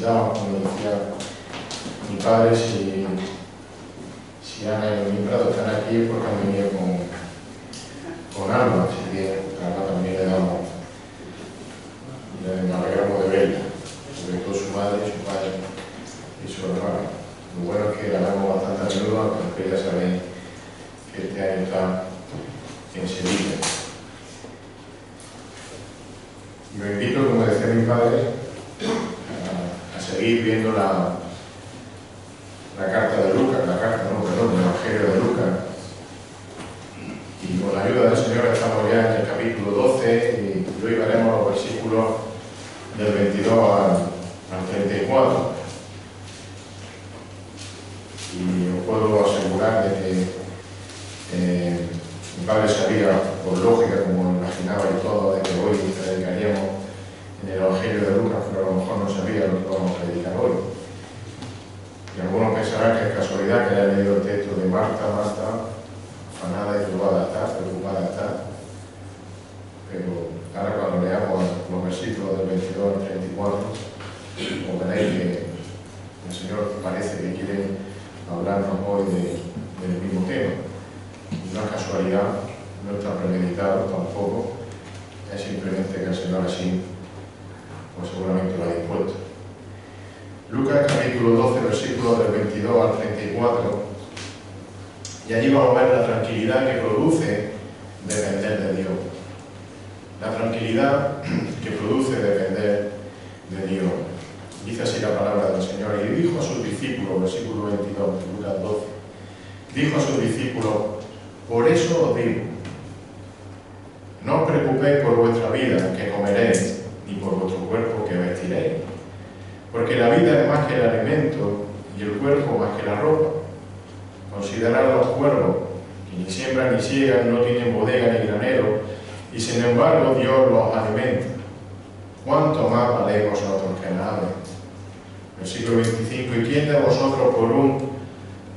necesitamos, como decía mi padre, si Ana y mi Prado están aquí, porque han venido con Alma, así que a Alma también le alegramos de verla, sobre todo su madre, su padre y su hermana. Lo bueno es que la vemos bastante a menudo, porque ya sabéis que este año está en Sevilla. Y os invito, como decía mi padre, a seguir viendo la carta de Lucas, el Evangelio de Lucas. Y con la ayuda del Señor estamos ya en el capítulo 12 y hoy veremos los versículos del 22 al 34. Y os puedo asegurar de que mi padre sabía, por lógica, como imaginaba y todo, de que hoy predicaríamos en el Evangelio de Lucas, pero a lo mejor no sabía lo que vamos a predicar hoy. Y algunos pensarán que es casualidad que haya leído el texto de Marta, afanada y preocupada está. Pero ahora cuando leamos los versículos del 22 al 34, os veréis que el Señor parece que quiere hablarnos hoy del mismo tema. No es casualidad, no está premeditado tampoco, es simplemente que el Señor así, pues seguramente lo ha dispuesto. Lucas capítulo 12, versículos del 22 al 34, y allí vamos a ver la tranquilidad que produce depender de Dios. La tranquilidad que produce depender de Dios. Dice así la palabra del Señor, y dijo a sus discípulos, versículo 22, Lucas 12, dijo a sus discípulos: por eso os digo, no os preocupéis por vuestra vida, que comeréis, ni por vuestro cuerpo, que vestiréis. Porque la vida es más que el alimento, y el cuerpo más que la ropa. Considerad los cuervos, que ni siembran ni siegan, no tienen bodega ni granero, y sin embargo Dios los alimenta. ¿Cuánto más valéis vosotros que las aves? Versículo 25, ¿y quién de vosotros,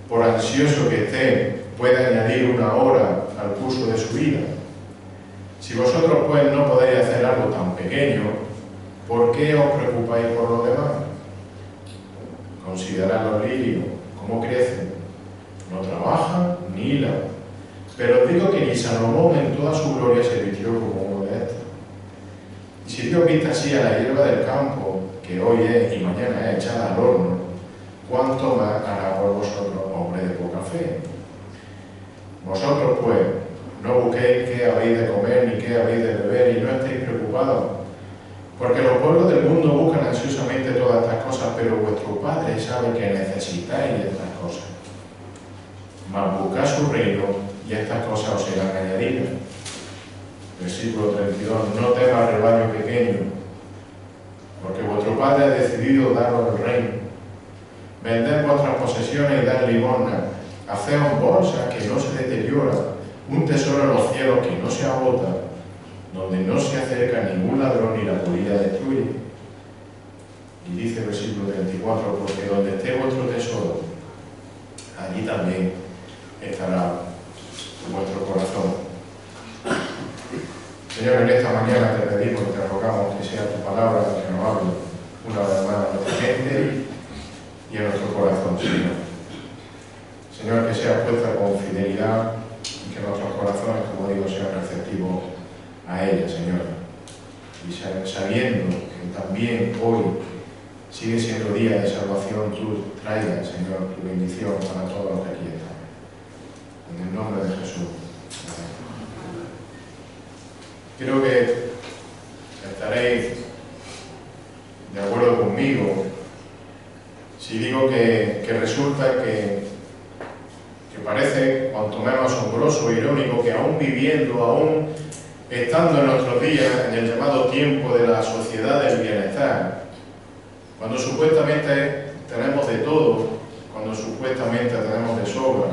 por ansioso que esté, puede añadir una hora al curso de su vida? Si vosotros pues no podéis hacer algo tan pequeño, ¿por qué os preocupáis por los demás? Considerad los lirios, cómo crecen, no trabajan ni hilan. Pero os digo que ni Salomón en toda su gloria se vistió como uno de estos. Y si Dios viste así a la hierba del campo, que hoy es y mañana es echada al horno, ¿cuánto más hará por vosotros, hombres de poca fe? Vosotros pues, no busquéis qué habéis de comer ni qué habéis de beber, y no estéis preocupados, porque los pueblos del mundo buscan ansiosamente todas estas cosas, pero vuestro Padre sabe que necesitáis de estas cosas. Mas buscad su reino, y estas cosas os serán añadidas. Versículo 32, no temas, rebaño pequeño, porque vuestro Padre ha decidido daros el reino. Vended vuestras posesiones y dad limosna. Haceos bolsas que no se deterioran, un tesoro en los cielos que no se agota, donde no se acerca ningún ladrón ni la polilla destruye. Y dice el versículo 34, porque donde esté vuestro tesoro, allí también estará vuestro corazón. Señor, en esta mañana te pedimos y te rogamos que sea tu palabra la que nos hable una vez más a nuestra mente y a nuestro corazón, Señor. Señor, que sea puesta con fidelidad y que nuestros corazones, como digo, sean receptivos a ella, Señor. Y sabiendo que también hoy sigue siendo día de salvación, tú traigas, Señor, tu bendición para todos los que aquí están. En el nombre de Jesús. Creo que estaréis de acuerdo conmigo si digo que resulta que parece cuanto menos asombroso e irónico que aún viviendo, aún estando en nuestros días en el llamado tiempo de la sociedad del bienestar, cuando supuestamente tenemos de todo, cuando supuestamente tenemos de sobra,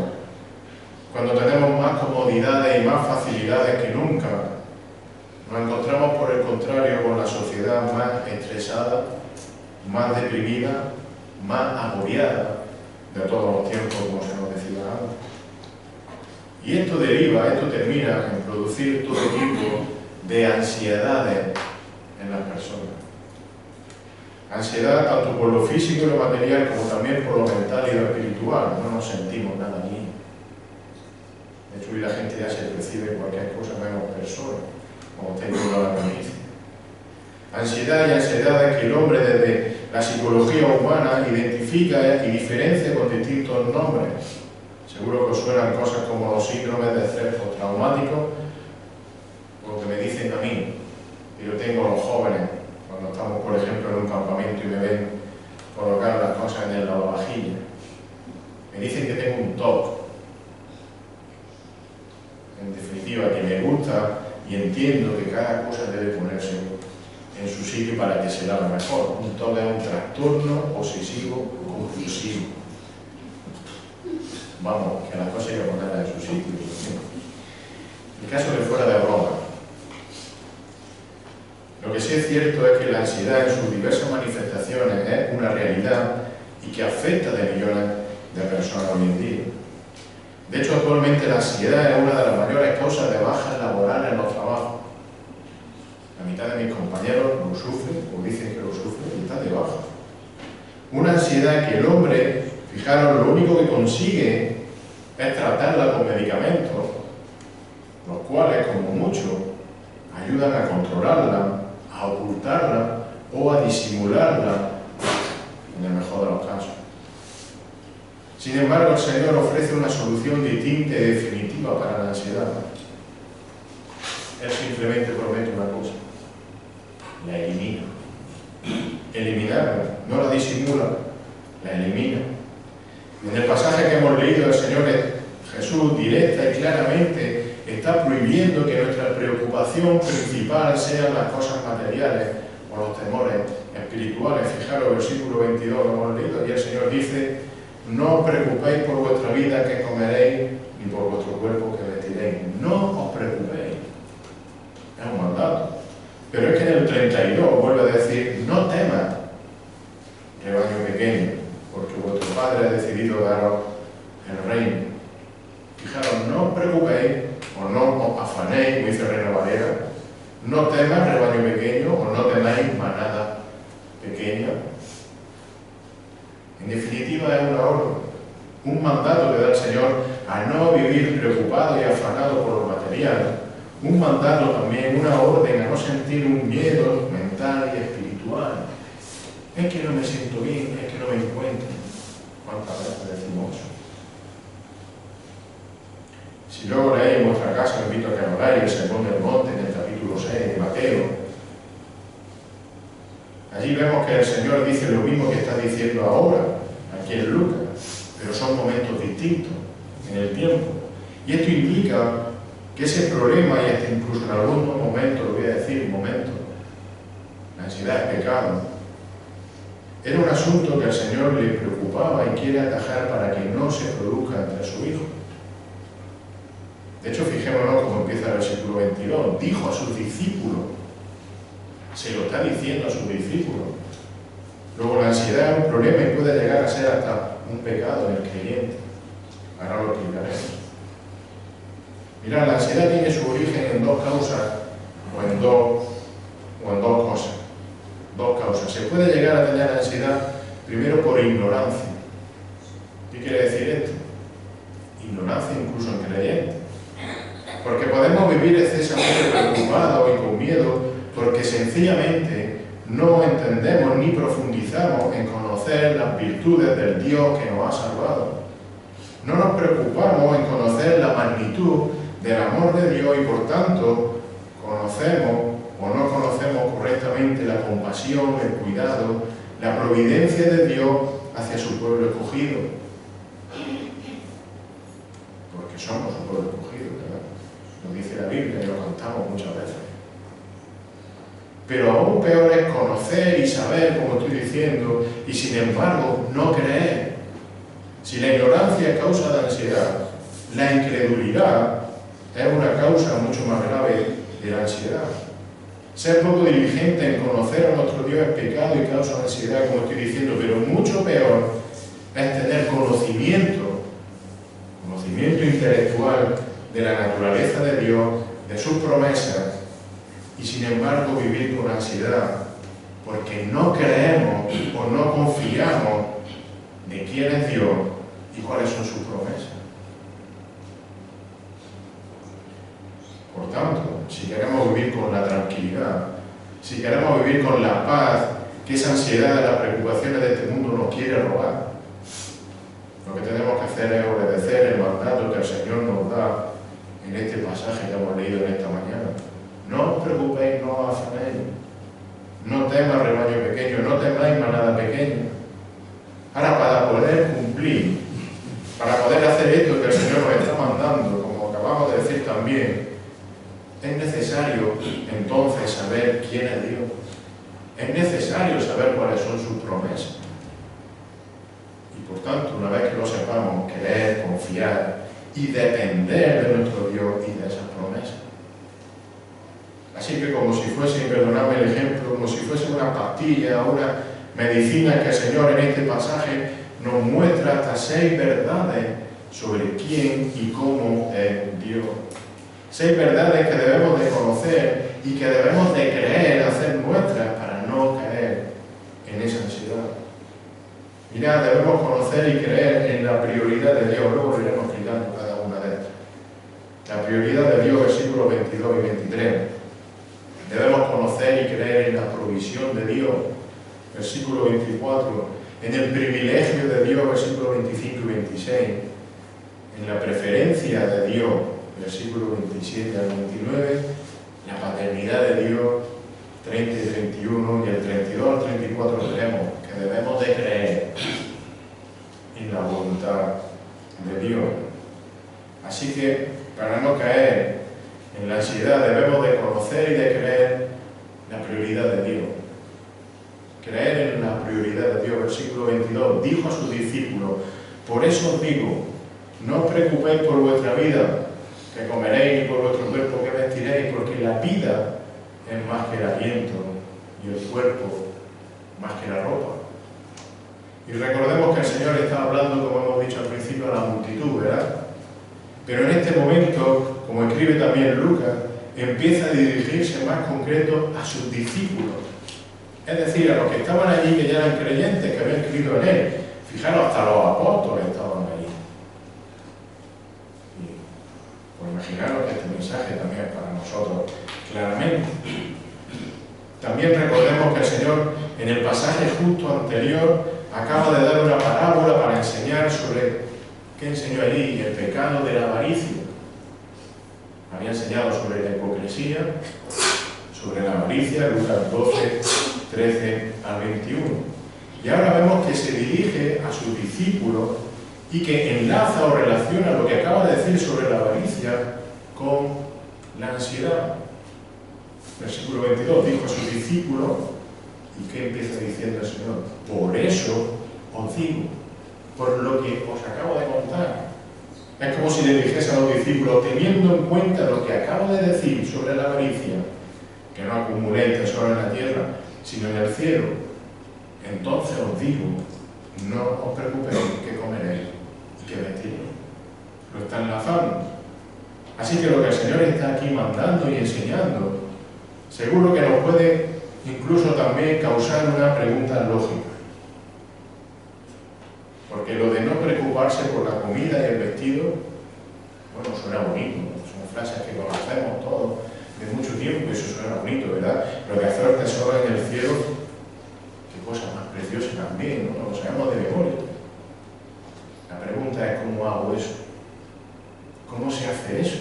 cuando tenemos más comodidades y más facilidades que nunca, nos encontramos por el contrario con la sociedad más estresada, más deprimida, más agobiada de todos los tiempos, como se nos decía antes. Y esto termina en producir todo tipo de ansiedades en las personas. Ansiedad tanto por lo físico y lo material como también por lo mental y lo espiritual. No nos sentimos nada bien. De hecho, hoy la gente ya se percibe cualquier cosa menos persona, como está en la noticia. Ansiedad y ansiedad es que el hombre desde la psicología humana identifica y diferencia con distintos nombres. Seguro que os suenan cosas como los síndromes de estrés postraumático, o lo que me dicen a mí, que yo tengo los jóvenes, cuando estamos, por ejemplo, en un campamento y me ven colocar las cosas en el lavavajillas. Me dicen que tengo un TOC. En definitiva, que me gusta y entiendo que cada cosa debe ponerse en su sitio para que se lave mejor. Un TOC es un trastorno obsesivo compulsivo. Vamos, que las cosas hay que ponerlas en su sitio. El caso de fuera de broma. Lo que sí es cierto es que la ansiedad en sus diversas manifestaciones es una realidad y que afecta de millones de personas hoy en día. De hecho, actualmente la ansiedad es una de las mayores causas de bajas laborales en los trabajos. La mitad de mis compañeros lo sufren, o dicen que lo sufren, y está de baja. Una ansiedad que el hombre, fijaros, lo único que consigue es tratarla con medicamentos, los cuales, como mucho, ayudan a controlarla, a ocultarla o a disimularla, en el mejor de los casos. Sin embargo, el Señor ofrece una solución distinta y definitiva para la ansiedad. Él simplemente promete una cosa: la elimina. Eliminarla, no la disimula, la elimina. En el pasaje que hemos leído, el Señor Jesús directa y claramente está prohibiendo que nuestra preocupación principal sean las cosas materiales o los temores espirituales. Fijaros el versículo 22 que hemos leído, y el Señor dice: no os preocupéis por vuestra vida que comeréis, ni por vuestro cuerpo que vestiréis. No os preocupéis. Es un mandato. Pero es que en el 32 vuelve a decir: no temas, rebaño pequeño, porque vuestro Padre ha decidido daros el reino. Fijaros, no os preocupéis, o no os afanéis, como dice Reina Valera, no temas, rebaño pequeño, o no temáis, manada pequeña. En definitiva, es una orden, un mandato que da el Señor a no vivir preocupado y afanado por lo material. Un mandato también, una orden a no sentir un miedo mental y espiritual. Es que no me siento bien, es que no me encuentro. ¿Cuántas veces decimos eso? Si luego leéis en vuestra casa, os invito a que lo leáis, el Sermón del Monte, en el capítulo 6 de Mateo. Allí vemos que el Señor dice lo mismo que está diciendo ahora, aquí en Lucas, pero son momentos distintos en el tiempo. Y esto implica que ese problema, y hasta incluso en algunos momentos, lo voy a decir, la ansiedad es pecado, era un asunto que al Señor le preocupaba y quiere atajar para que no se produzca entre su Hijo. De hecho, fijémonos cómo empieza el versículo 22. Dijo a sus discípulos, se lo está diciendo a sus discípulos. Luego la ansiedad es un problema y puede llegar a ser hasta un pecado en el creyente. Ahora lo explicaremos. Mirad, la ansiedad tiene su origen en dos causas o en dos cosas. Dos causas. Se puede llegar a tener ansiedad primero por ignorancia. ¿Qué quiere decir esto? Ignorancia incluso en creyentes. Porque podemos vivir excesivamente preocupados y con miedo porque sencillamente no entendemos ni profundizamos en conocer las virtudes del Dios que nos ha salvado. No nos preocupamos en conocer la magnitud del amor de Dios y por tanto conocemos o no conocemos correctamente la compasión, el cuidado, la providencia de Dios hacia su pueblo escogido. Porque somos su pueblo escogido, ¿verdad? Nos dice la Biblia y lo cantamos muchas veces. Pero aún peor es conocer y saber, como estoy diciendo, y sin embargo no creer. Si la ignorancia es causa de ansiedad, la incredulidad es una causa mucho más grave de la ansiedad. Ser poco diligente en conocer a nuestro Dios es pecado y causa ansiedad, como estoy diciendo, pero mucho peor es tener conocimiento intelectual de la naturaleza de Dios, de sus promesas, y sin embargo vivir con ansiedad porque no creemos o no confiamos de quién es Dios y cuáles son sus promesas. Por tanto, si queremos vivir con la tranquilidad, si queremos vivir con la paz que esa ansiedad de las preocupaciones de este mundo nos quiere robar, lo que tenemos que hacer es obedecer el mandato que el Señor nos da en este pasaje que hemos leído en esta mañana. No os preocupéis, no os afanéis, no temas rebaño pequeño, no temáis manada pequeña. Ahora, para poder cumplir, para poder hacer esto que el Señor nos está mandando, como acabamos de decir también, es necesario entonces saber quién es Dios. Es necesario saber cuáles son sus promesas. Y por tanto, una vez que lo sepamos, creer, confiar y depender de nuestro Dios y de esas promesas. Así que como si fuese, perdonadme el ejemplo, como si fuese una pastilla, una medicina que el Señor en este pasaje nos muestra hasta 6 verdades sobre quién y cómo es Dios. 6 verdades que debemos de conocer y que debemos de creer, hacer nuestras para no caer en esa ansiedad. Mirad, debemos conocer y creer en la prioridad de Dios. Luego lo iremos explicando cada una de ellas. La prioridad de Dios, versículos 22 y 23. Debemos conocer y creer en la provisión de Dios, versículo 24. En el privilegio de Dios, versículos 25 y 26. En la preferencia de Dios, versículos 27 al 29. La paternidad de Dios, 30 y 31. Y el 32 al 34 tenemos que debemos de creer en la voluntad de Dios. Así que, para no caer en la ansiedad, debemos de conocer y de creer la prioridad de Dios. Creer en la prioridad de Dios. Versículo 22. Dijo a sus discípulos: por eso os digo, no os preocupéis por vuestra vida, que comeréis, ni por vuestro cuerpo, que vestiréis, porque la vida es más que el aliento y el cuerpo más que la ropa. Y recordemos que el Señor está hablando, como hemos dicho al principio, a la multitud, ¿verdad? Pero en este momento, como escribe también Lucas, empieza a dirigirse más concreto a sus discípulos. Es decir, a los que estaban allí, que ya eran creyentes, que habían creído en Él. Fijaros, hasta los apóstoles estaban allí. Y, pues imaginaros que este mensaje también es para nosotros, claramente. También recordemos que el Señor, en el pasaje justo anterior, acaba de dar una parábola para enseñar sobre, ¿qué enseñó allí? El pecado de la avaricia. Había enseñado sobre la hipocresía, sobre la avaricia, Lucas 12, 13 al 21. Y ahora vemos que se dirige a sus discípulos y que enlaza o relaciona lo que acaba de decir sobre la avaricia con la ansiedad. Versículo 22, dijo a sus discípulos, ¿y qué empieza diciendo el Señor? Por eso os digo, por lo que os acabo de contar. Es como si le dijese a los discípulos, teniendo en cuenta lo que acabo de decir sobre la avaricia, que no acumuléis tesoro en la tierra, sino en el cielo, entonces os digo, no os preocupéis qué comeréis y qué vestiréis. Lo está enlazando. Así que lo que el Señor está aquí mandando y enseñando, seguro que nos puede incluso también causar una pregunta lógica. Porque lo de no preocuparse por la comida y el vestido, bueno, suena bonito, son frases que conocemos todos de mucho tiempo y eso suena bonito, ¿verdad? Lo de hacer tesoro en el cielo, qué cosa más preciosa también, ¿no? Lo sabemos de memoria. La pregunta es, ¿cómo hago eso? ¿Cómo se hace eso?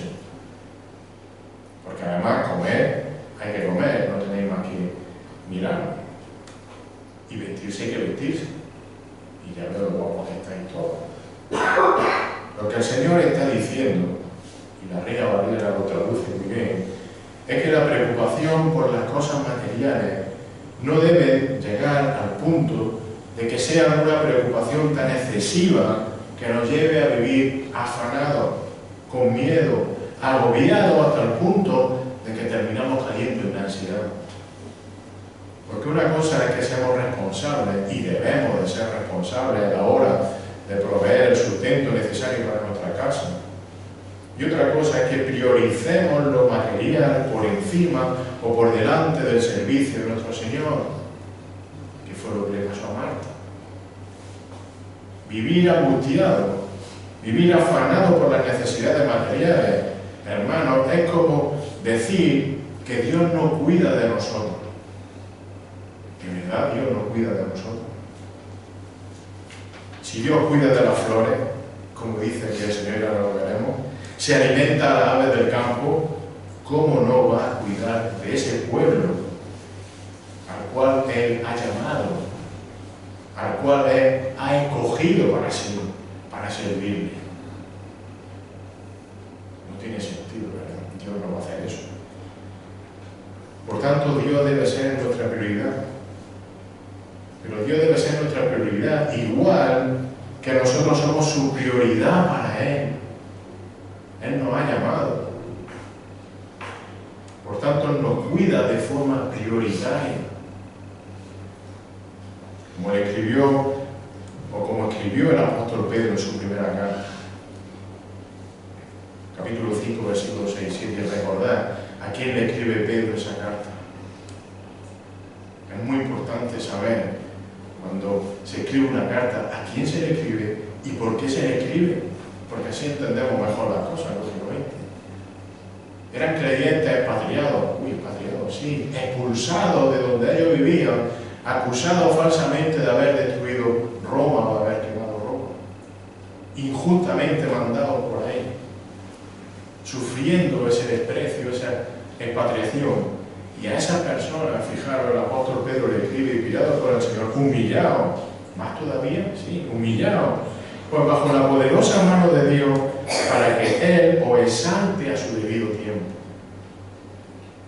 Porque además comer, hay que comer, no tenéis más que mirar. Y vestirse hay que vestirse. Y ya veo lo guapos que estáis todos. Lo que el Señor está diciendo, y la Reina Valera lo traduce muy bien, es que la preocupación por las cosas materiales no debe llegar al punto de que sea una preocupación tan excesiva que nos lleve a vivir afanados, con miedo, agobiados hasta el punto de que terminamos cayendo en la ansiedad. Porque una cosa es que seamos responsables, y debemos de ser responsables a la hora de proveer el sustento necesario para nuestra casa. Y otra cosa es que prioricemos lo material por encima o por delante del servicio de nuestro Señor. fue lo que le pasó a Marta. Vivir angustiado, vivir afanado por las necesidades materiales, hermanos, es como decir que Dios no cuida de nosotros. De verdad, Dios no cuida de nosotros. Si Dios cuida de las flores, como dice que el Señor, ahora lo veremos, se alimenta a las aves del campo, ¿cómo no va a cuidar de ese pueblo al cual Él ha llamado, al cual Él ha escogido para servirle? No tiene sentido, ¿verdad? Dios no va a hacer eso. Por tanto, Dios debe ser nuestra prioridad. Pero Dios debe ser nuestra prioridad, igual que nosotros somos su prioridad para Él. Él nos ha llamado. Por tanto, nos cuida de forma prioritaria. Como escribió el apóstol Pedro en su primera carta. Capítulo 5, versículos 6 y 7. Recordad a quién le escribe Pedro esa carta. Es muy importante saber, cuando se escribe una carta, a quién se le escribe y por qué se le escribe, porque así entendemos mejor las cosas, lógicamente. Eran creyentes expatriados, sí, expulsados de donde ellos vivían, acusados falsamente de haber destruido Roma o de haber quemado Roma, injustamente mandados por ahí, sufriendo ese desprecio, esa expatriación. Y a esas personas, fijaros, el apóstol Pedro le escribe, inspirado por el Señor, humillado, más todavía, sí, humillado, pues bajo la poderosa mano de Dios, para que Él os exalte a su debido tiempo.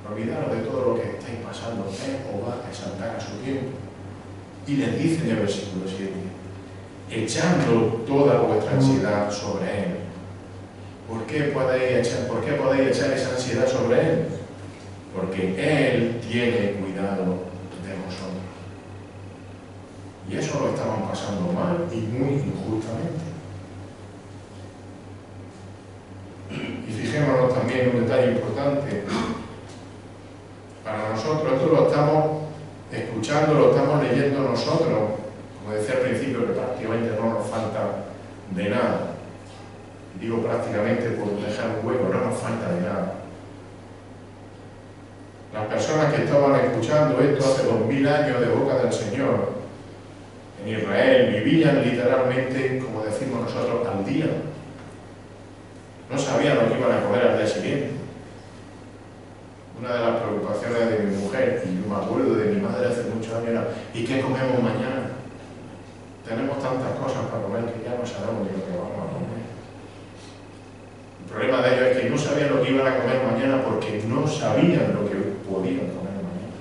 No olvidaros de todo lo que estáis pasando, Él os va a exaltar a su tiempo. Y les dice en el versículo 7, echando toda vuestra ansiedad sobre Él. ¿Por qué podéis echar esa ansiedad sobre Él? Porque Él tiene cuidado de vosotros. Y eso lo estaban pasando mal y muy injustamente. Y fijémonos también en un detalle importante. Para nosotros, esto lo estamos escuchando, lo estamos leyendo nosotros. Como decía al principio, que prácticamente no nos falta de nada. Digo prácticamente por dejar un hueco, no nos falta de nada. Las personas que estaban escuchando esto hace 2000 años de boca del Señor en Israel vivían literalmente, como decimos nosotros, al día. No sabían lo que iban a comer al día siguiente. Una de las preocupaciones de mi mujer, y yo me acuerdo de mi madre hace muchos años, era ¿y qué comemos mañana? Tenemos tantas cosas para comer que ya no sabemos ni lo que vamos a comer. El problema de ellos es que no sabían lo que iban a comer mañana porque no sabían lo que podían comer mañana.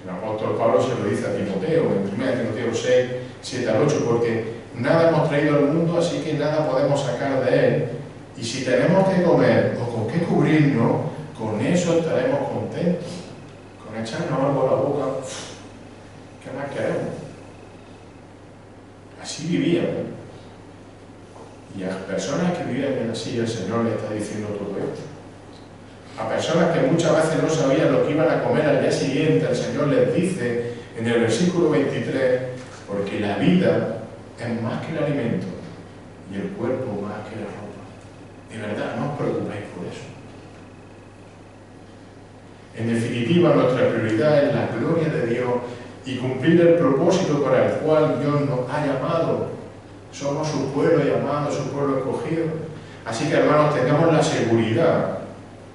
El apóstol Pablo se lo dice a Timoteo, en 1 Timoteo 6, 7 al 8, porque nada hemos traído al mundo, así que nada podemos sacar de él. Y si tenemos que comer o con qué cubrirnos, con eso estaremos contentos. Con echarnos algo a la boca, ¿qué más queremos? Así vivían. Y a personas que vivían así, el Señor le está diciendo todo esto. A personas que muchas veces no sabían lo que iban a comer al día siguiente, el Señor les dice en el versículo 23, porque la vida es más que el alimento y el cuerpo más que la ropa. De verdad, no os preocupéis por eso. En definitiva, nuestra prioridad es la gloria de Dios y cumplir el propósito para el cual Dios nos ha llamado. Somos su pueblo llamado, su pueblo escogido. Así que, hermanos, tengamos la seguridad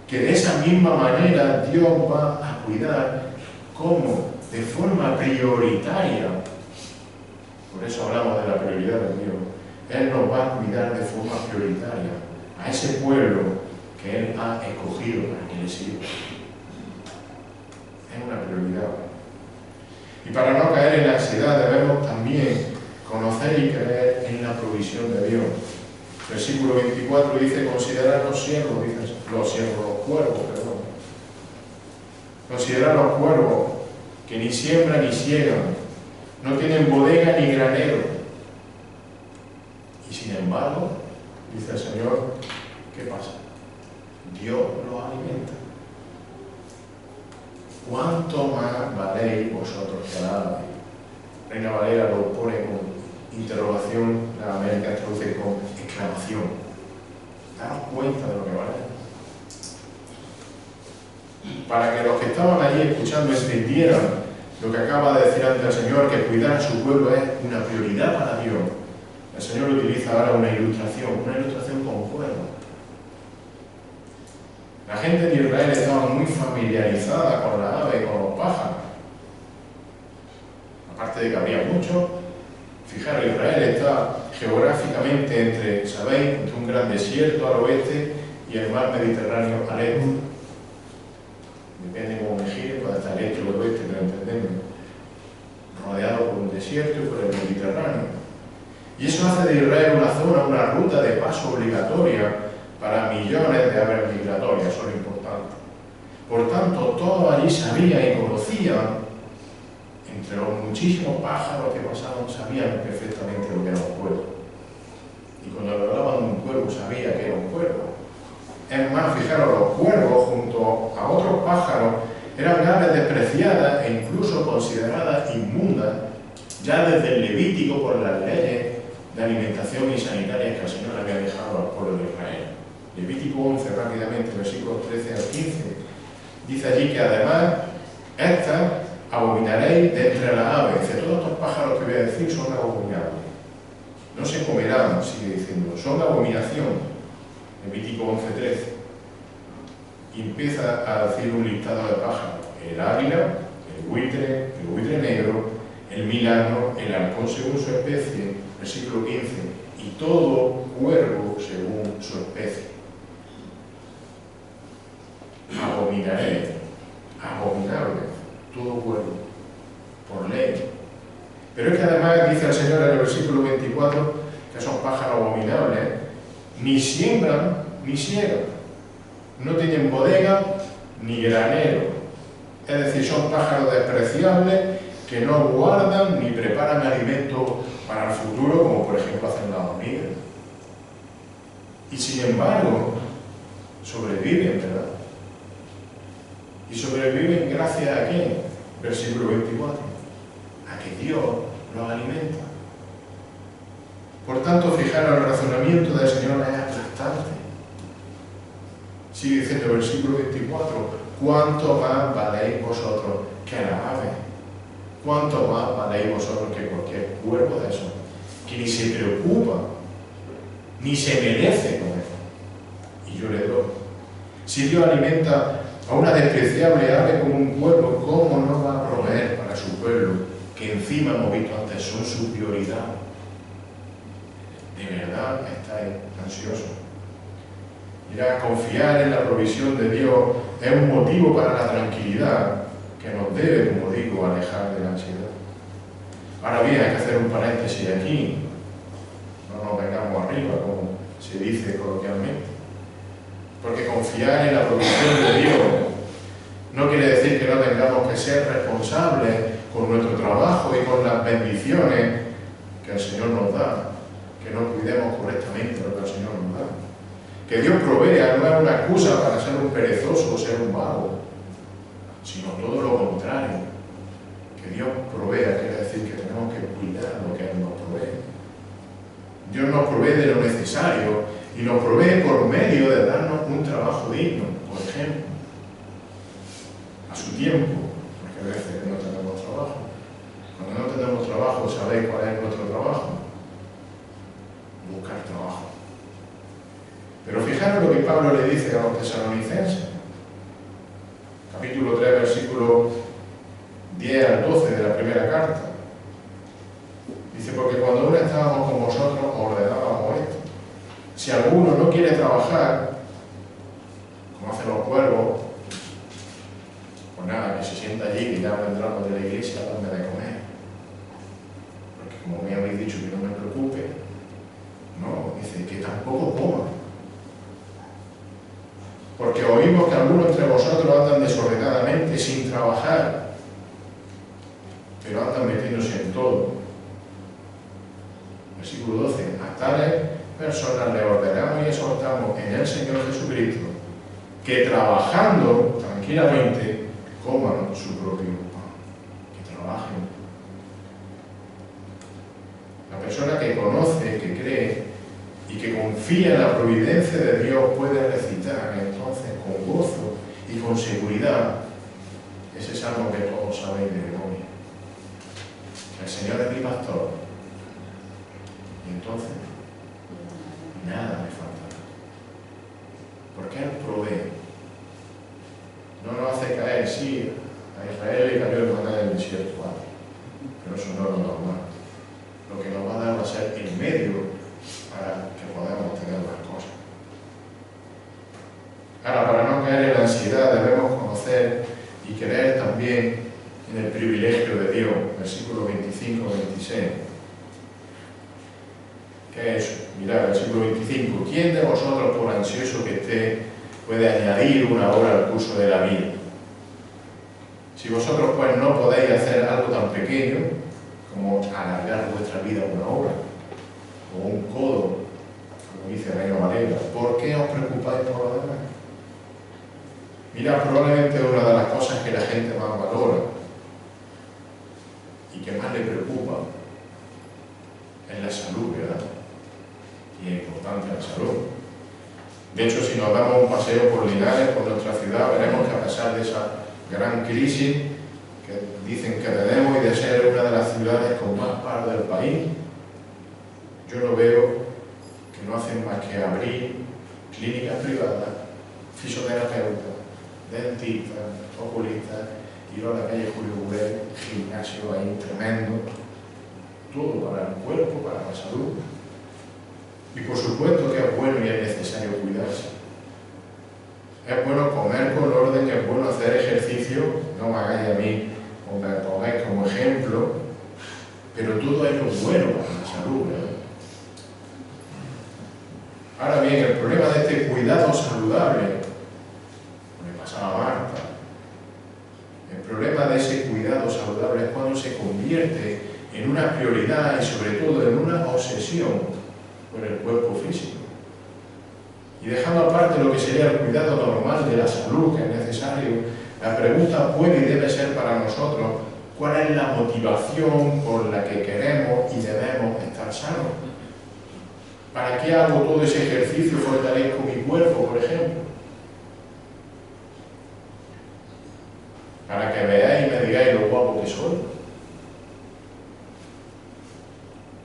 que de esa misma manera Dios va a cuidar, ¿cómo? De forma prioritaria. Por eso hablamos de la prioridad de Dios. Él nos va a cuidar de forma prioritaria a ese pueblo que Él ha escogido para que le sirva. Es una prioridad. Y para no caer en la ansiedad debemos también conocer y creer en la provisión de Dios. Versículo 24 dice, considerad los cuervos, considerad los cuervos, que ni siembran ni ciegan, no tienen bodega ni granero. Y sin embargo, dice el Señor, ¿qué pasa? Dios los alimenta. ¿cuánto más valéis vosotros que la ave? Reina Valera lo pone con interrogación, la América traduce con exclamación. Daros cuenta de lo que vale. Para que los que estaban allí escuchando entendieran lo que acaba de decir antes el Señor, que cuidar a su pueblo es una prioridad para Dios. El Señor utiliza ahora una ilustración con cuervos. La gente de Israel estaba muy familiarizada con la ave y con los pájaros. Aparte de que había muchos, fijaros, Israel está geográficamente entre, ¿sabéis?, entre un gran desierto al oeste y el mar Mediterráneo al este. Depende de cómo me gire, puede estar el este o el oeste, pero entendemos. Rodeado por un desierto y por el Mediterráneo. Y eso hace de Israel una zona, una ruta de paso obligatoria para millones de aves migratorias, eso es importante. Por tanto, todos allí sabían y conocían, entre los muchísimos pájaros que pasaban, sabían perfectamente lo que era un cuervo. Y cuando le hablaban de un cuervo, sabía que era un cuervo. Es más, fijaros, los cuervos, junto a otros pájaros, eran aves despreciadas e incluso consideradas inmundas, ya desde el Levítico por las leyes de alimentación y sanitarias que el Señor había dejado al pueblo de Israel. Levítico 11, rápidamente, versículos 13 al 15, dice allí que además, estas abominaréis de entre las aves. Dice, todos estos pájaros que voy a decir son abominables. No se comerán, sigue diciendo, son abominación. Levítico 11, 13. Y empieza a decir un listado de pájaros: el águila, el buitre negro, el milano, el halcón según su especie, versículo 15, y todo cuervo según su especie. Abominaré, abominable, todo cuervo, por ley. Pero es que además dice el Señor en el versículo 24 que esos pájaros abominables ni siembran ni siegan, no tienen bodega ni granero, es decir, son pájaros despreciables que no guardan ni preparan alimentos para el futuro, como por ejemplo hacen las hormigas. Y sin embargo, sobreviven, ¿verdad? Y sobreviven gracias a quién? Versículo 24. A que Dios los alimenta. Por tanto, fijaros, el razonamiento del Señor es aplastante. Sigue diciendo el versículo 24, ¿cuánto más valéis vosotros que las aves? ¿Cuánto más valéis vosotros que cualquier cuervo de esos? Que ni se preocupa, ni se merece comer. Y yo le doy. Si Dios alimenta a una despreciable ave como un cuervo, ¿cómo no va a proveer para su pueblo, que encima hemos visto antes son su prioridad? ¿De verdad estáis ansiosos? Mira, confiar en la provisión de Dios es un motivo para la tranquilidad que nos debe, como digo, alejar de la ansiedad. Ahora bien, hay que hacer un paréntesis aquí. No nos vengamos arriba, como se dice coloquialmente. Porque confiar en la provisión de Dios no quiere decir que no tengamos que ser responsables con nuestro trabajo y con las bendiciones que el Señor nos da. Que no cuidemos correctamente lo que el Señor nos da. Que Dios provea no es una excusa para ser un perezoso o ser un vago, sino todo lo contrario. Que Dios provea quiere decir que tenemos que cuidar lo que Él nos provee. Dios nos provee de lo necesario y nos provee por medio de darnos un trabajo digno, por ejemplo, a su tiempo, porque a veces no tenemos trabajo. Cuando no tenemos trabajo, ¿sabéis cuál es nuestro trabajo? Buscar trabajo. Pero fijaros lo que Pablo le dice a los tesalonicenses. Capítulo 3, versículo 10 al 12 de la primera carta. Dice, porque cuando aún estábamos con vosotros ordenábamos esto. Si alguno no quiere trabajar, como hacen los cuervos, pues nada, que se sienta allí, que ya vendrán los de la iglesia a darme de comer. Porque como me habéis dicho que no me preocupe, no, dice que tampoco coma. Porque oímos que algunos entre vosotros andan desordenadamente sin trabajar, pero andan metiéndose en todo. Versículo 12. A tales personas le ordenamos y exhortamos en el Señor Jesucristo que trabajando tranquilamente coman su propio pan, que trabajen. La persona que conoce, que cree y que confía en la providencia de Dios puede recitar entonces con gozo y con seguridad ese salmo que todos sabéis de memoria. El Señor es mi pastor. Y entonces nada me faltará. Porque Él provee. No nos hace caer, sí, a Israel le cayó el maná del desierto, ¿vale? Pero eso no es lo normal. Lo que nos va a dar va a ser el medio para que podamos tener las cosas. Ahora, para no caer en la ansiedad, debemos conocer y creer también en el privilegio de Dios. Versículo 25-26. ¿Qué es eso? Mirad, versículo 25. ¿Quién de vosotros, por ansioso que esté, puede añadir una hora al curso de la vida? Si vosotros pues no podéis hacer algo tan pequeño como alargar vuestra vida una hora, o un codo, como dice Reina Valera, ¿por qué os preocupáis por lo demás? Mira, probablemente una de las cosas que la gente más valora y que más le preocupa es la salud, ¿verdad? Y es importante la salud. De hecho, si nos damos un paseo por Linares, por nuestra ciudad, veremos que a pesar de esa gran crisis que dicen que tenemos y de ser una de las ciudades con más paro del país, yo no veo que no hacen más que abrir clínicas privadas, fisioterapeutas, dentistas, oculistas, ir a la calle Julio Buguer, gimnasio ahí tremendo, todo para el cuerpo, para la salud. Y por supuesto que es bueno y es necesario cuidarse. Es bueno comer con orden, es bueno hacer ejercicio, no me hagáis a mí o me pongáis como ejemplo, pero todo ello es bueno para la salud, ¿verdad? Ahora bien, el problema de este cuidado saludable, me pasaba a Marta, el problema de ese cuidado saludable es cuando se convierte en una prioridad y sobre todo en una obsesión por el cuerpo físico. Y dejando aparte lo que sería el cuidado normal de la salud, que es necesario, la pregunta puede y debe ser para nosotros, ¿cuál es la motivación por la que queremos y debemos estar sanos? ¿Para qué hago todo ese ejercicio? ¿Fortalezco mi cuerpo, por ejemplo? ¿Para que veáis y me digáis lo guapo que soy?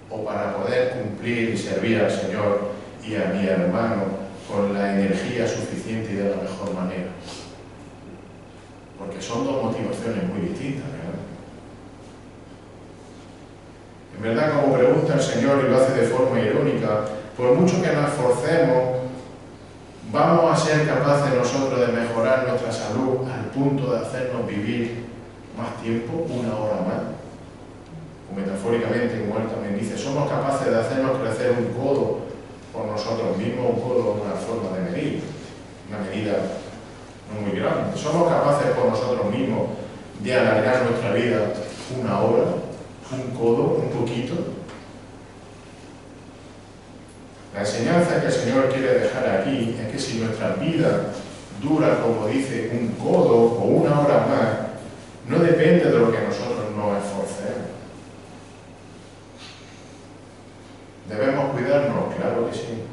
¿O para poder cumplir y servir al Señor y a mi hermano con la energía suficiente y de la mejor manera? Porque son dos motivaciones muy distintas, ¿verdad? En verdad, como pregunta el Señor y lo hace de forma irónica, por mucho que nos esforcemos, ¿vamos a ser capaces nosotros de mejorar nuestra salud al punto de hacernos vivir más tiempo, una hora más? O metafóricamente, como él también dice, ¿somos capaces de hacernos crecer un codo por nosotros mismos? Un codo es una forma de medir, una medida no muy grande. ¿Somos capaces por nosotros mismos de alargar nuestra vida una hora, un codo, un poquito? La enseñanza que el Señor quiere dejar aquí es que si nuestra vida dura, como dice, un codo o una hora más, no depende de lo que nosotros nos esforcemos. ¿Debemos cuidarnos? Claro que sí.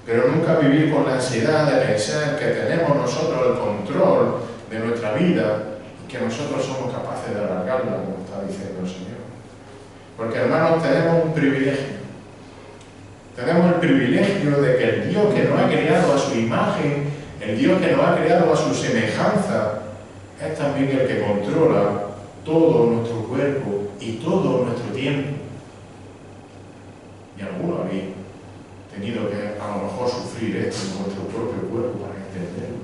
Pero nunca vivir con la ansiedad de pensar que tenemos nosotros el control de nuestra vida y que nosotros somos capaces de alargarla, como está diciendo el Señor. Porque, hermanos, tenemos un privilegio. Tenemos el privilegio de que el Dios que nos ha creado a su imagen, el Dios que nos ha creado a su semejanza, es también el que controla todo nuestro cuerpo y todo nuestro tiempo. Y algunos habéis tenido que a lo mejor sufrir esto en vuestro propio cuerpo para entenderlo.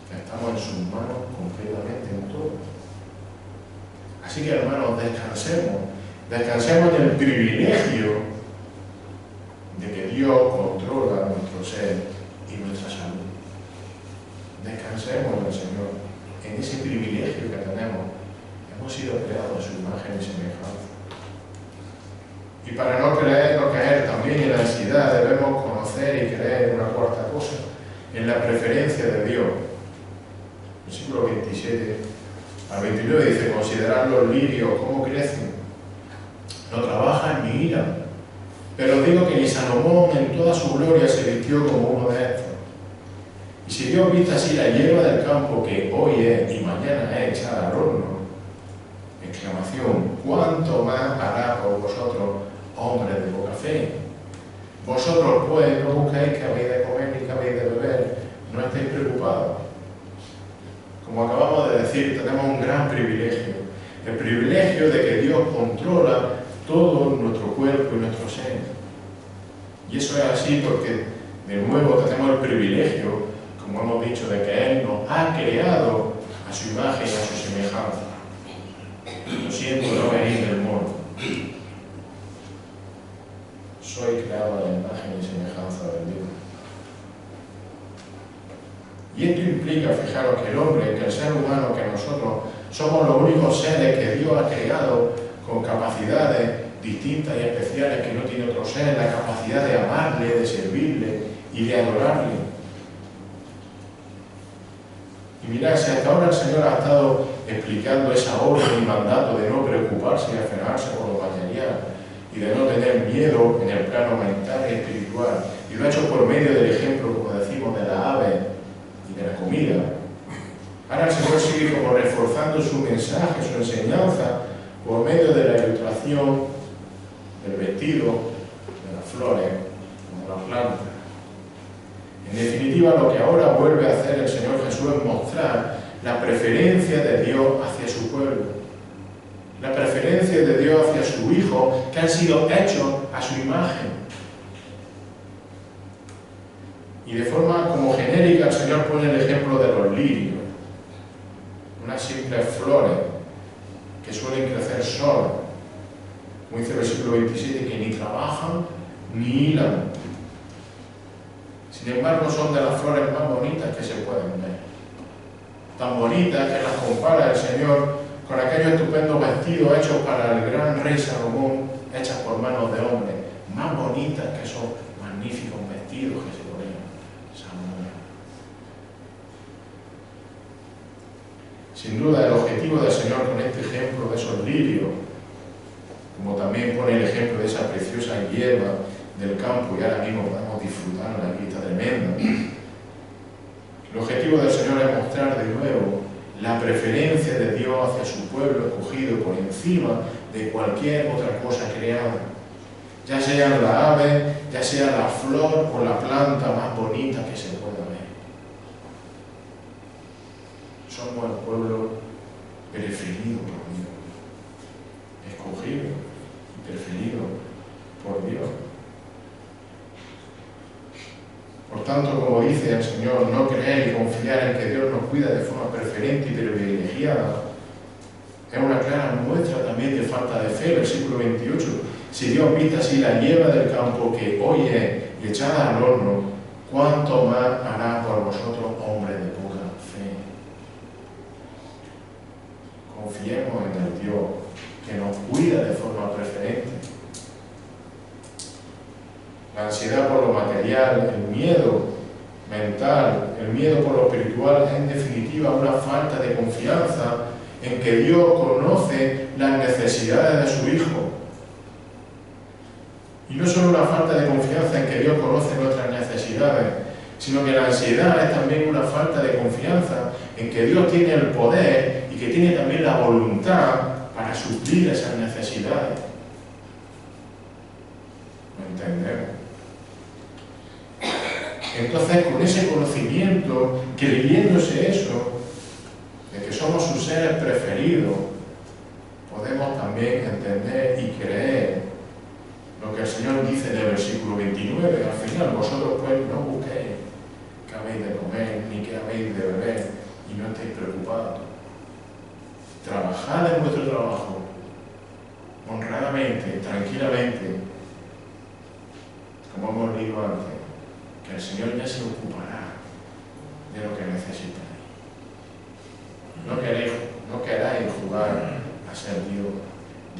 Que estamos en sus manos completamente en todo. Así que, hermanos, descansemos en el privilegio de que Dios controla nuestro ser y nuestra salud. Descansemos en el Señor, en ese privilegio que tenemos. Hemos sido creados a su imagen y semejanza. Y para no caer también en la ansiedad, debemos conocer y creer en una cuarta cosa, en la preferencia de Dios. Versículo 26 Verán los lirios cómo crecen. No trabajan ni hilan. Pero os digo que ni Salomón en toda su gloria se vistió como uno de estos. Y si Dios viste así la hierba del campo que hoy es y mañana es echada al horno, exclamación, ¿cuánto más hará por vosotros, hombres de poca fe? Vosotros pues no buscáis que habéis de comer ni que habéis de beber, no estáis preocupados. Como acabamos de decir, tenemos un gran privilegio, el privilegio de que Dios controla todo nuestro cuerpo y nuestro ser. Y eso es así porque, de nuevo, tenemos el privilegio, como hemos dicho, de que Él nos ha creado a su imagen y a su semejanza. Lo siento, no venís del mono. Soy creado a la imagen y semejanza de Dios. Y esto implica, fijaros, que el hombre, que el ser humano, que nosotros somos los únicos seres que Dios ha creado con capacidades distintas y especiales que no tiene otro ser, la capacidad de amarle, de servirle y de adorarle. Y mirad, si hasta ahora el Señor ha estado explicando esa orden y mandato de no preocuparse y afanarse por lo material y de no tener miedo en el plano mental y espiritual, y lo ha hecho por medio del ejemplo, como decimos, de la ave y de la comida, ahora el Señor sigue como reforzando su mensaje, su enseñanza, por medio de la ilustración del vestido, de las flores, como la planta. En definitiva, lo que ahora vuelve a hacer el Señor Jesús es mostrar la preferencia de Dios hacia su pueblo, la preferencia de Dios hacia su Hijo, que han sido hechos a su imagen. Y de forma como genérica el Señor pone el ejemplo de los lirios, unas simples flores que suelen crecer solas, como dice el versículo 27, que ni trabajan ni hilan. Sin embargo, son de las flores más bonitas que se pueden ver. Tan bonitas que las compara el Señor con aquellos estupendos vestidos hechos para el gran rey Salomón, hechas por manos de hombres. Más bonitas que esos magníficos vestidos que se ponían Salomón. Sin duda, el objetivo del Señor con este ejemplo de esos lirios, como también pone el ejemplo de esa preciosa hierba del campo, y ahora mismo podemos disfrutar de la vista tremenda. El objetivo del Señor es mostrar de nuevo la preferencia de Dios hacia su pueblo escogido por encima de cualquier otra cosa creada, ya sea la ave, ya sea la flor o la planta más bonita que se pueda ver. Somos el pueblo preferido por Dios, escogido y preferido por Dios. Por tanto, como dice el Señor, no creer y confiar en que Dios nos cuida de forma preferente y privilegiada es una clara muestra también de falta de fe. Versículo 28. Si Dios viste así la hierba del campo que hoy es y echada al horno, ¿cuánto más hará por vosotros, hombres de poca fe? Confiemos en el Dios que nos cuida de forma preferente. La ansiedad por lo material, el miedo mental, el miedo por lo espiritual es en definitiva una falta de confianza en que Dios conoce las necesidades de su Hijo. Y no solo una falta de confianza en que Dios conoce nuestras necesidades, sino que la ansiedad es también una falta de confianza en que Dios tiene el poder y que tiene también la voluntad para suplir esas necesidades. ¿Lo entendemos? Entonces, con ese conocimiento, creyéndose eso, de que somos sus seres preferidos, podemos también entender y creer lo que el Señor dice en el versículo 29. Al final, vosotros pues no busquéis qué habéis de comer, ni qué habéis de beber, y no estéis preocupados. Trabajad en vuestro trabajo, honradamente, tranquilamente, como hemos leído antes, que el Señor ya se ocupará de lo que necesitáis. No queráis jugar a ser Dios.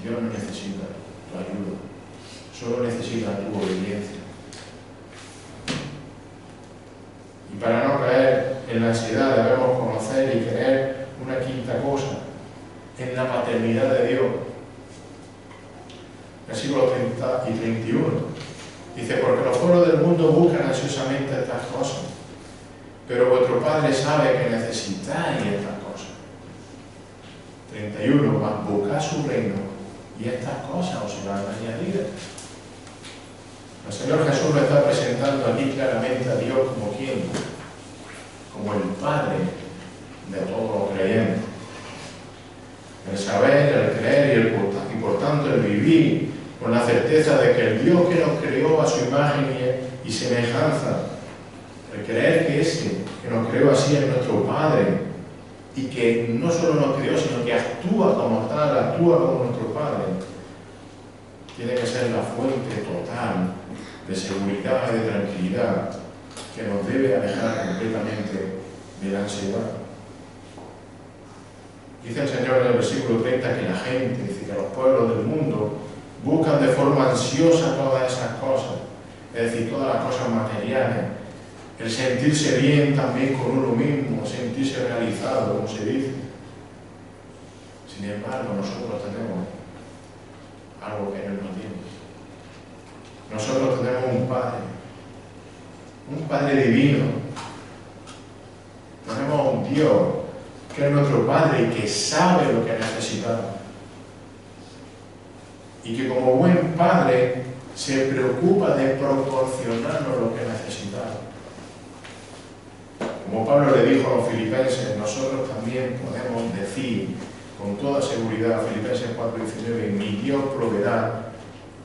Dios no necesita tu ayuda, solo necesita tu obediencia. Y para no caer en la ansiedad debemos conocer y creer una quinta cosa, en la paternidad de Dios. Versículos 30 y 31. Dice, porque los pueblos del mundo buscan ansiosamente estas cosas, pero vuestro Padre sabe que necesitáis estas cosas. 31. Mas buscad su reino, y estas cosas os serán añadidas. El Señor Jesús lo está presentando aquí claramente a Dios como quien, como el Padre de todos los creyentes. El saber, el creer y por tanto el vivir con la certeza de que el Dios que nos creó a su imagen y semejanza, el creer que ese que nos creó así es nuestro Padre y que no solo nos creó, sino que actúa como tal, actúa como nuestro Padre, tiene que ser la fuente total de seguridad y de tranquilidad que nos debe alejar completamente de la ansiedad. Dice el Señor en el versículo 30 que la gente, dice que los pueblos del mundo buscan de forma ansiosa todas esas cosas, es decir, todas las cosas materiales, el sentirse bien también con uno mismo, sentirse realizado, como se dice. Sin embargo, nosotros tenemos algo que Él no tiene. Nosotros tenemos un Padre divino. Tenemos un Dios que es nuestro Padre y que sabe lo que necesitamos. Y que como buen Padre se preocupa de proporcionarnos lo que necesitamos. Como Pablo le dijo a los filipenses, nosotros también podemos decir con toda seguridad, Filipenses 4:19, mi Dios proveerá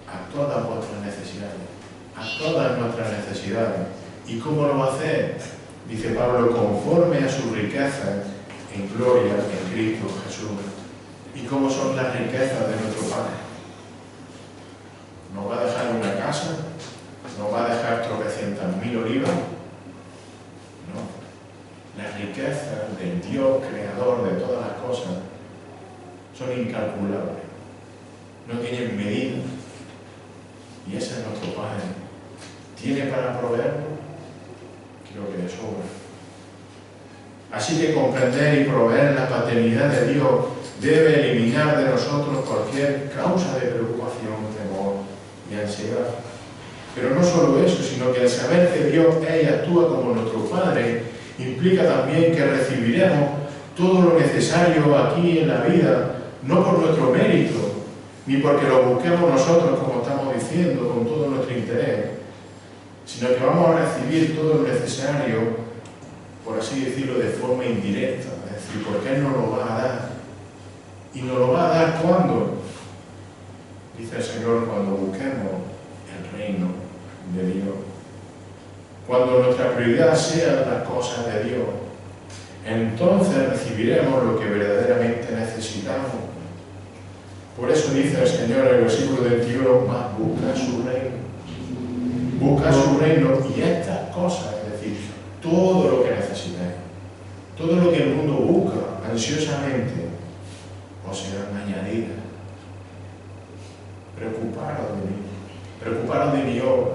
a todas vuestras necesidades, a todas nuestras necesidades. ¿Y cómo lo va a hacer? Dice Pablo, conforme a su riqueza en gloria en Cristo Jesús. ¿Y cómo son las riquezas de nuestro Padre? ¿Nos va a dejar una casa? ¿Nos va a dejar tropecientas mil olivas? No. Las riquezas del Dios creador de todas las cosas son incalculables. No tienen medida. Y ese es nuestro Padre. ¿Tiene para proveerlo? Creo que de sobra. Así que comprender y proveer la paternidad de Dios debe eliminar de nosotros cualquier causa de preocupación, temor y ansiedad. Pero no solo eso, sino que el saber que Dios es y actúa como nuestro Padre implica también que recibiremos todo lo necesario aquí en la vida, no por nuestro mérito, ni porque lo busquemos nosotros, como estamos diciendo, con todo nuestro interés, sino que vamos a recibir todo lo necesario, por así decirlo, de forma indirecta, es decir, porque Él nos lo va a dar. ¿Y nos lo va a dar cuándo? Dice el Señor, cuando busquemos el reino de Dios. Cuando nuestra prioridad sea las cosas de Dios, entonces recibiremos lo que verdaderamente necesitamos. Por eso dice el Señor en el versículo 21, más busca su reino. Busca su reino y estas cosas, es decir, todo lo que necesitéis, todo lo que el mundo busca ansiosamente, os serán añadidas. Preocuparos de mí, preocuparos de mi obra,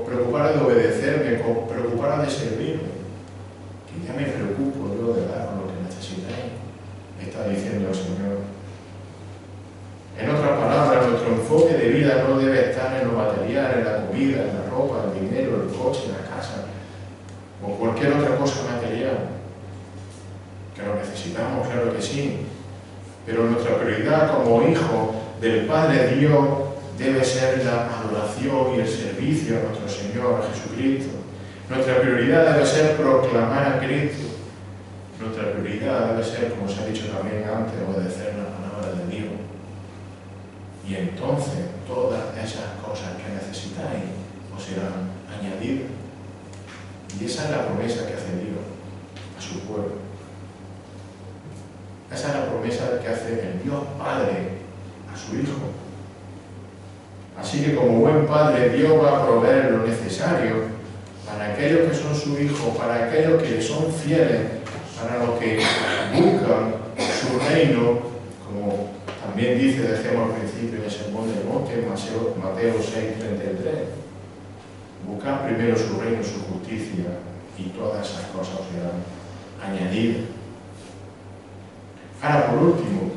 preocuparos de obedecerme, preocuparos de servirme, que ya me preocupo yo de daros lo que necesitáis, está diciendo el Señor. En otras palabras, nuestro enfoque de vida no debe estar en lo material, en la comida, en la ropa, el dinero, el coche, la casa, o cualquier otra cosa material. Que lo necesitamos, claro que sí, pero nuestra prioridad como hijo del Padre Dios debe ser la adoración y el servicio a nuestro Señor, a Jesucristo. Nuestra prioridad debe ser proclamar a Cristo. Nuestra prioridad debe ser, como se ha dicho también antes, obedecer la palabra de Dios. Y entonces todas esas cosas que necesitáis os serán añadidas. Y esa es la promesa que hace Dios a su pueblo. Esa es la promesa que hace el Dios Padre a su Hijo. Así que como buen Padre, Dios va a proveer lo necesario para aquellos que son su Hijo, para aquellos que son fieles, para los que buscan su reino, como también dice, decíamos al principio en el Sermón del Monte, Mateo 6:33. Buscad primero su reino, su justicia, y todas esas cosas os serán añadidas. Ahora, por último,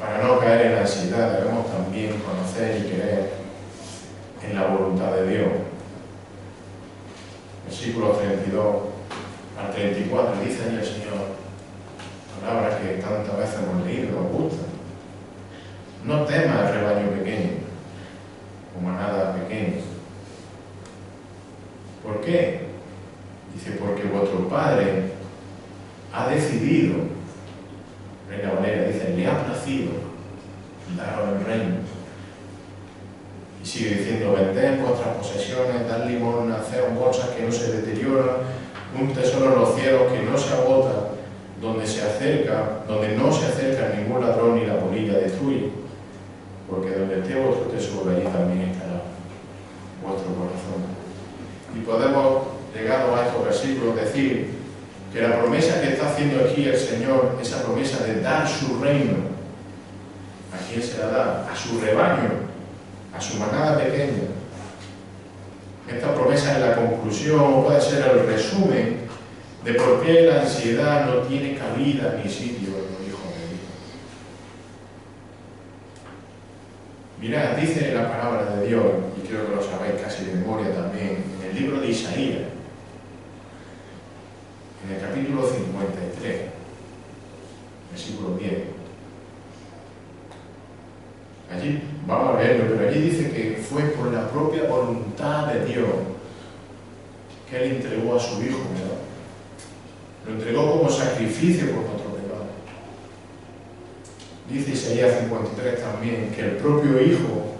para no caer en la ansiedad, debemos también conocer y creer en la voluntad de Dios. Versículos 32 al 34 dice ahí el Señor, palabras que tantas veces hemos leído, nos gustan. No temas, rebaño pequeño, o manada pequeña. ¿Por qué? Dice, porque vuestro Padre ha decidido, Reina Valera dice, le ha placido daros el reino. Y sigue diciendo, vended vuestras posesiones, dad limosna, haceos bolsas que no se deterioran, un tesoro en los cielos que no se agota, donde no se acerca ningún ladrón ni la polilla destruye. Porque donde esté vuestro tesoro, allí también estará vuestro corazón. Y podemos, llegados a estos versículos, decir que la promesa que está haciendo aquí el Señor, esa promesa de dar su reino, ¿a quién se la da? A su rebaño, a su manada pequeña. Esta promesa es la conclusión, puede ser el resumen de por qué la ansiedad no tiene cabida ni sitio en los hijos de Dios. Mirad, dice la palabra de Dios, y creo que lo sabéis casi de memoria también, en el libro de Isaías, en el capítulo 53, versículo 10. Allí, vamos a leerlo, pero allí dice que fue por la propia voluntad de Dios que Él entregó a su Hijo, ¿verdad? Lo entregó como sacrificio por nuestro pecado. Dice Isaías 53 también que el propio Hijo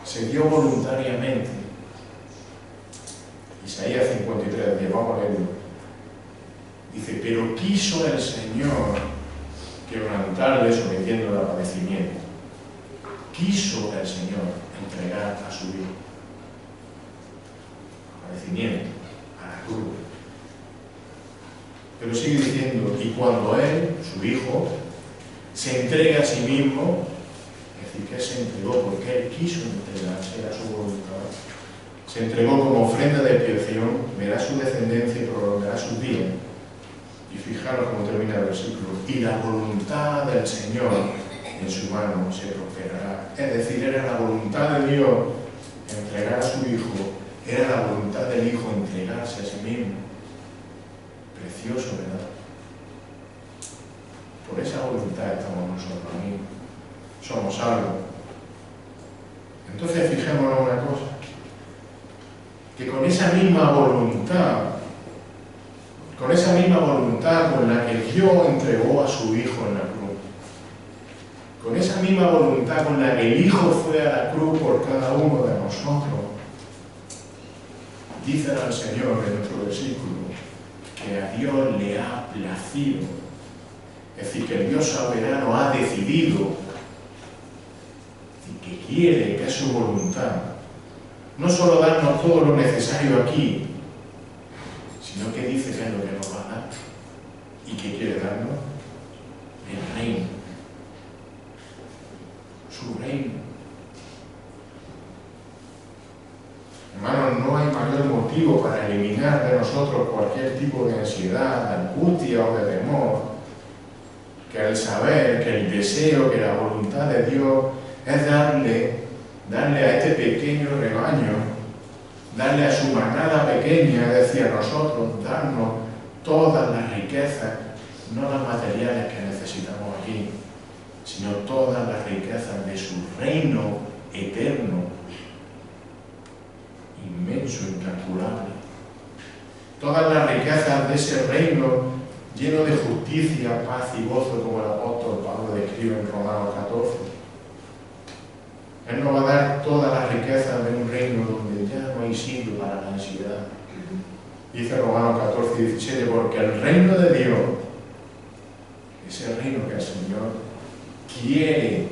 se dio voluntariamente. Isaías 53, 10, vamos a leerlo. Dice, pero quiso el Señor quebrantarle sometiéndole al padecimiento. Quiso el Señor entregar a su Hijo al padecimiento, a la cruz. Pero sigue diciendo, y cuando Él, su Hijo, se entrega a sí mismo, es decir, que Él se entregó porque Él quiso entregarse a su voluntad, se entregó como ofrenda de expiación, verá su descendencia y prolongará sus días. Y fijaros cómo termina el versículo, y la voluntad del Señor en su mano se prosperará. Es decir, era la voluntad de Dios entregar a su Hijo, era la voluntad del Hijo entregarse a sí mismo. Precioso, ¿verdad? Por esa voluntad estamos nosotros amigos. Somos salvos. Entonces fijémonos una cosa, que con esa misma voluntad con la que Dios entregó a su Hijo en la cruz, con esa misma voluntad con la que el Hijo fue a la cruz por cada uno de nosotros, dice al Señor en nuestro versículo, que a Dios le ha placido, es decir, que el Dios soberano ha decidido, y que quiere, que es su voluntad, no solo darnos todo lo necesario aquí, sino que dice que es lo que nos va a dar, y que quiere darnos el reino, su reino. Hermanos, no hay mayor motivo para eliminar de nosotros cualquier tipo de ansiedad, de angustia o de temor, que el saber, que el deseo, que la voluntad de Dios es darle a este pequeño rebaño, darle a su manada pequeña, es decir, a nosotros, darnos todas las riquezas, no las materiales que necesitamos aquí, sino todas las riquezas de su reino eterno, inmenso, incalculable. Todas las riquezas de ese reino lleno de justicia, paz y gozo, como el apóstol Pablo describe en Romanos 14. Él nos va a dar todas las riquezas de un reino donde ya no hay sitio para la ansiedad. Dice Romanos 14 y 17, porque el reino de Dios, ese reino que el Señor quiere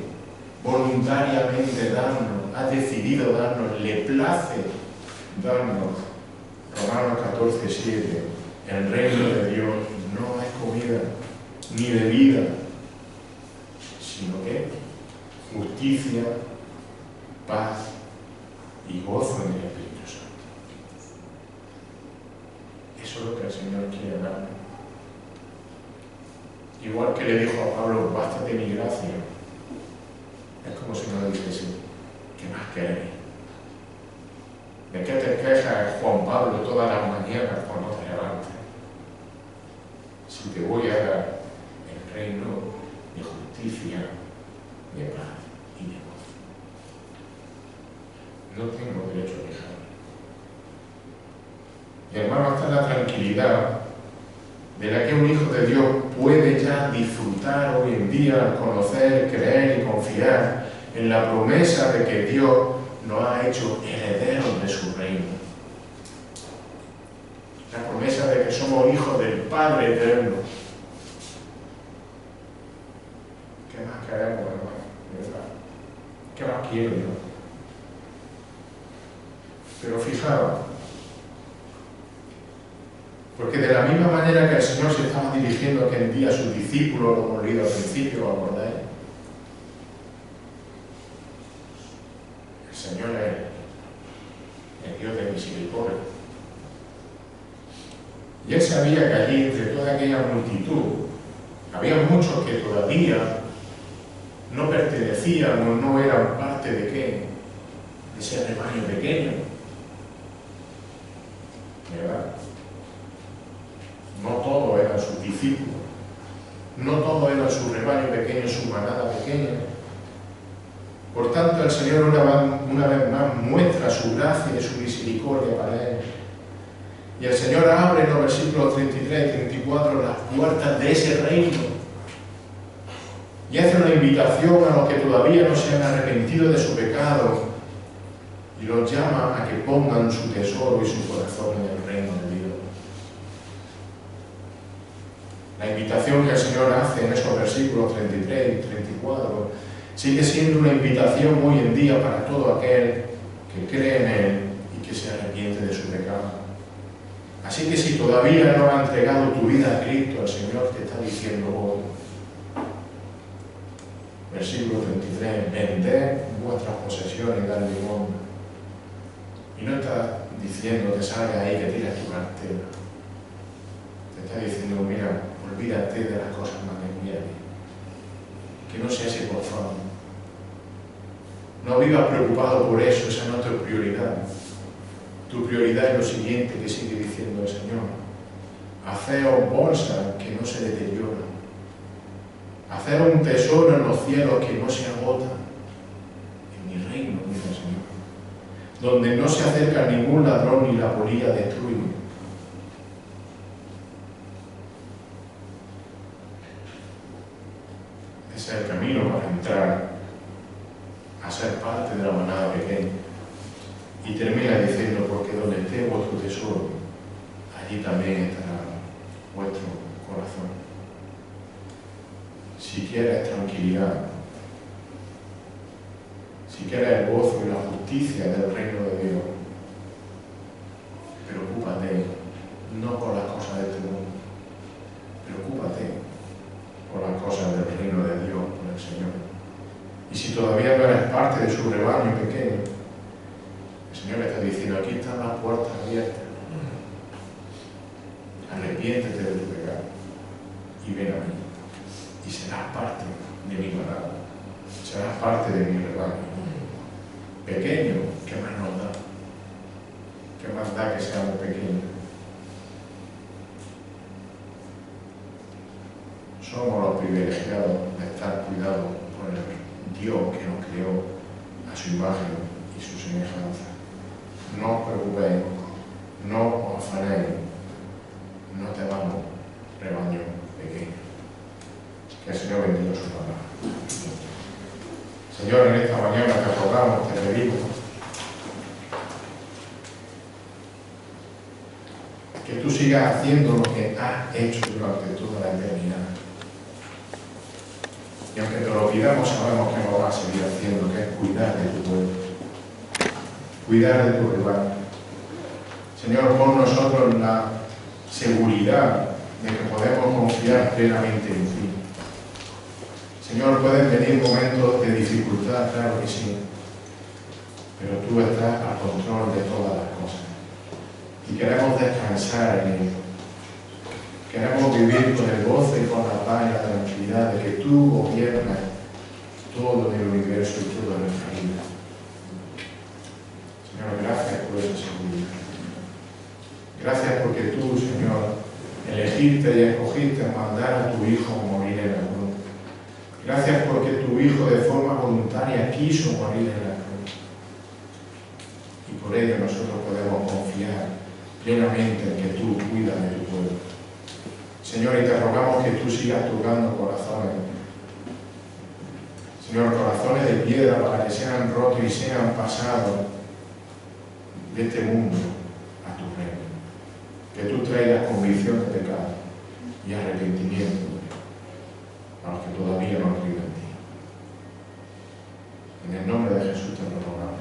voluntariamente darnos, ha decidido darnos, le place darnos. Romanos 14, 7, el reino de Dios no es comida ni bebida, sino que justicia, paz y gozo en el Espíritu Santo. Eso es lo que el Señor quiere darnos. Igual que le dijo a Pablo, bástate mi gracia, querer. ¿De qué te quejas, Juan Pablo, todas las mañanas cuando te levantas? Si te voy a dar el reino de justicia, de paz y de gozo. No tengo derecho a quejarme. Y hermano, está la tranquilidad de la que un hijo de Dios puede ya disfrutar hoy en día al conocer, creer y confiar en la promesa de que Dios nos ha hecho herederos de su reino. La promesa de que somos hijos del Padre eterno. ¿Qué más queremos, hermano? ¿Verdad? ¿Qué más quiero yo? Pero fijaros, porque de la misma manera que el Señor se estaba dirigiendo aquel día a sus discípulos, lo hemos leído al principio, ¿os acordáis? El Señor es el Dios de misericordia. Y Él sabía que allí, entre toda aquella multitud, había muchos que todavía no pertenecían o no eran parte de qué, de ese rebaño pequeño, ¿verdad? No todos eran sus discípulos, no todos eran su rebaño pequeño, su manada pequeña. Por tanto, el Señor una vez más muestra su gracia y su misericordia para él. Y el Señor abre en los versículos 33 y 34 las puertas de ese reino y hace una invitación a los que todavía no se han arrepentido de su pecado y los llama a que pongan su tesoro y su corazón en el reino de Dios. La invitación que el Señor hace en esos versículos 33 y 34 sigue siendo una invitación hoy en día para todo aquel que cree en Él y que se arrepiente de su pecado. Así que si todavía no has entregado tu vida a Cristo, el Señor te está diciendo hoy, versículo 33, vended vuestras posesiones y dadle honra. Y no está diciendo que salga ahí, que tires tu cartera. Te está diciendo, mira, olvídate de las cosas materiales. Que no seas profano. No vivas preocupado por eso, esa no es tu prioridad. Tu prioridad es lo siguiente que sigue diciendo el Señor. Haceos bolsas que no se deterioran. Haceos un tesoro en los cielos que no se agotan. En mi reino, dice el Señor. Donde no se acerca ningún ladrón ni la polilla destruye. Ese es el camino para entrar a ser parte de la manada pequeña. Y termina diciendo, porque donde esté vuestro tesoro, allí también estará vuestro corazón. Si quieres tranquilidad, si quieres el gozo y la justicia del reino de Dios, preocúpate no por las cosas de este mundo, preocúpate por las cosas del reino de Dios, por el Señor. Y si todavía no eres parte de su rebaño pequeño, el Señor le está diciendo, aquí están las puertas abiertas. Arrepiéntete de tu pecado y ven a mí. Y serás parte de mi manada. Serás parte de mi rebaño. Pequeño, ¿qué más nos da? ¿Qué más da que seamos pequeños? Somos los privilegiados de estar cuidados por el Dios que nos creó a su imagen y su semejanza. No os preocupéis, no os afanéis, no temamos, rebaño pequeño. Que el Señor bendiga su palabra. Señor, en esta mañana te rogamos, te pedimos que tú sigas haciendo lo que has hecho durante toda la eternidad. Y aunque te lo pidamos, sabemos que lo vas a seguir haciendo, que es cuidar de tu pueblo, cuidar de tu rebaño. Señor, pon nosotros la seguridad de que podemos confiar plenamente en ti. Señor, pueden venir momentos de dificultad, claro que sí, pero tú estás al control de todas las cosas. Y queremos descansar en ello. Queremos vivir con el gozo y con la paz y la tranquilidad de que tú gobiernas todo el universo y toda nuestra vida. Gracias porque tú, Señor, elegiste y escogiste mandar a tu Hijo morir en la cruz. Gracias porque tu Hijo de forma voluntaria quiso morir en la cruz. Y por ello nosotros podemos confiar plenamente en que tú cuidas de tu pueblo. Señor, y te rogamos que tú sigas tocando corazones. Señor, corazones de piedra para que sean rotos y sean pasados de este mundo a tu reino. Que tú traigas convicción de pecado y arrepentimiento a los que todavía no creen en ti. En el nombre de Jesús te lo rogamos.